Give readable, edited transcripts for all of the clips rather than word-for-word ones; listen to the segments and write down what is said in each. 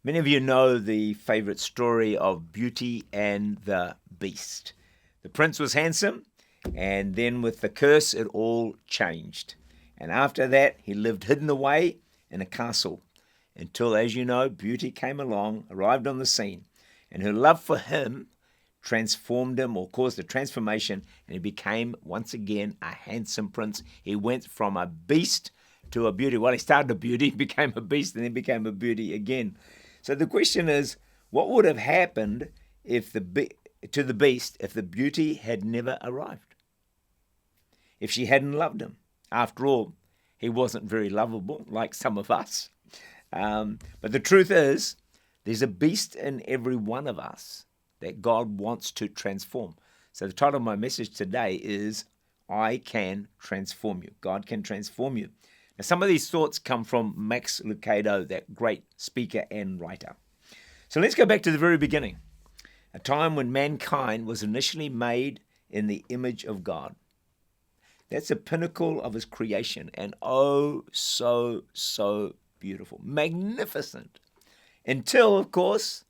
Many of you know the favorite story of Beauty and the Beast. The prince was handsome, and then with the curse, it all changed. And after that, he lived hidden away in a castle until, as you know, Beauty came along, arrived on the scene, and her love for him transformed him or caused a transformation, and he became once again a handsome prince. He went from a beast to a beauty. Well, he started a beauty, became a beast, and then became a beauty again. So the question is, what would have happened to the beast if the beauty had never arrived? If she hadn't loved him? After all, he wasn't very lovable like some of us. But the truth is, there's a beast in every one of us that God wants to transform. So the title of my message today is, I Can Transform You. God can transform you. Now, some of these thoughts come from Max Lucado, that great speaker and writer. So let's go back to the very beginning, a time when mankind was initially made in the image of God. That's the pinnacle of his creation, and oh, so beautiful, magnificent. Until, of course,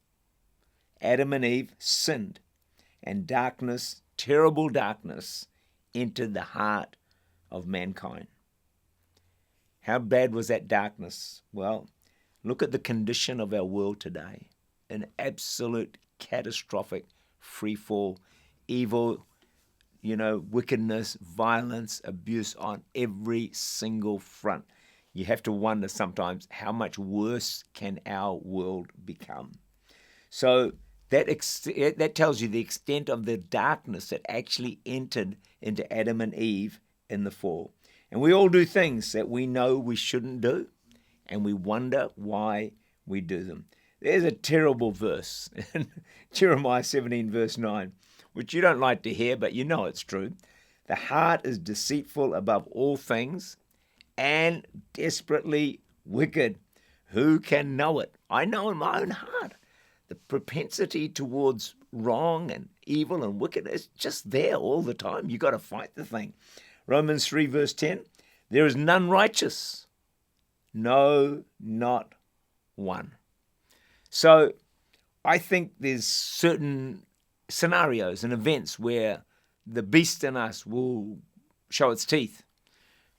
Adam and Eve sinned, and darkness, terrible darkness, entered the heart of mankind. How bad was that darkness? Well, look at the condition of our world today. An absolute catastrophic freefall, evil, wickedness, violence, abuse on every single front. You have to wonder sometimes, how much worse can our world become? So that tells you the extent of the darkness that actually entered into Adam and Eve in the fall. And we all do things that we know we shouldn't do, and we wonder why we do them. There's a terrible verse in Jeremiah 17, verse 9, which you don't like to hear, but you know it's true. The heart is deceitful above all things and desperately wicked. Who can know it? I know in my own heart. The propensity towards wrong and evil and wicked is just there all the time. You got to fight the thing. Romans 3 verse 10, there is none righteous, no, not one. So I think there's certain scenarios and events where the beast in us will show its teeth.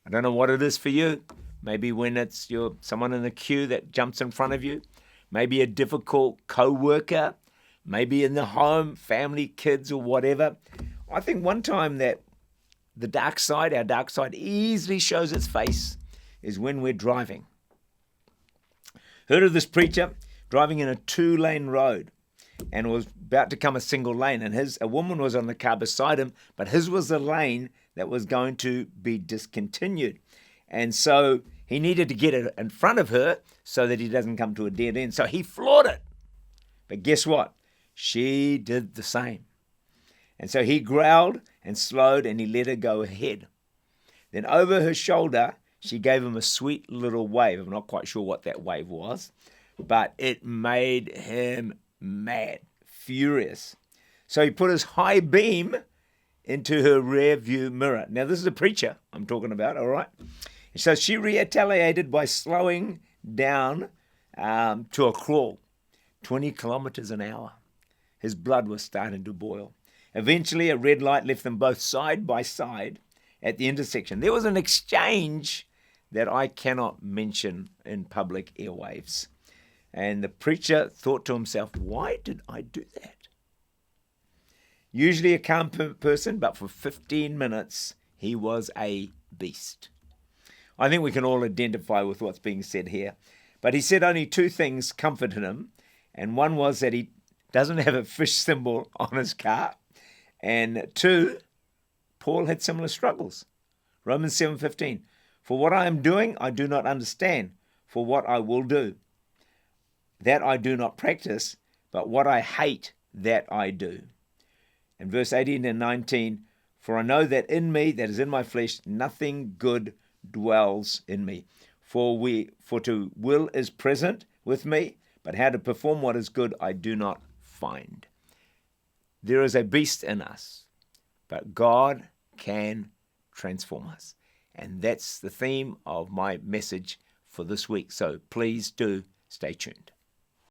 I don't know what it is for you. Maybe when it's someone in the queue that jumps in front of you, maybe a difficult co-worker, maybe in the home, family, kids, or whatever. I think one time that our dark side easily shows its face is when we're driving. Heard of this preacher driving in a 2-lane road, and it was about to come a single lane, and a woman was on the car beside him, but his was the lane that was going to be discontinued. And so he needed to get it in front of her so that he doesn't come to a dead end. So he floored it. But guess what? She did the same. And so he growled and slowed, and he let her go ahead. Then over her shoulder, she gave him a sweet little wave. I'm not quite sure what that wave was, but it made him mad, furious. So he put his high beam into her rear view mirror. Now, this is a preacher I'm talking about, all right? So she retaliated by slowing down to a crawl, 20 kilometers an hour. His blood was starting to boil. Eventually, a red light left them both side by side at the intersection. There was an exchange that I cannot mention in public airwaves. And the preacher thought to himself, why did I do that? Usually a calm person, but for 15 minutes, he was a beast. I think we can all identify with what's being said here. But he said only 2 things comforted him. And one was that he doesn't have a fish symbol on his car. And 2, Paul had similar struggles. Romans 7:15, for what I am doing, I do not understand. For what I will do, that I do not practice, but what I hate, that I do. And verse 18 and 19, for I know that in me, that is in my flesh, nothing good dwells in me. For to will is present with me, but how to perform what is good I do not find. There is a beast in us, but God can transform us. And that's the theme of my message for this week. So please do stay tuned.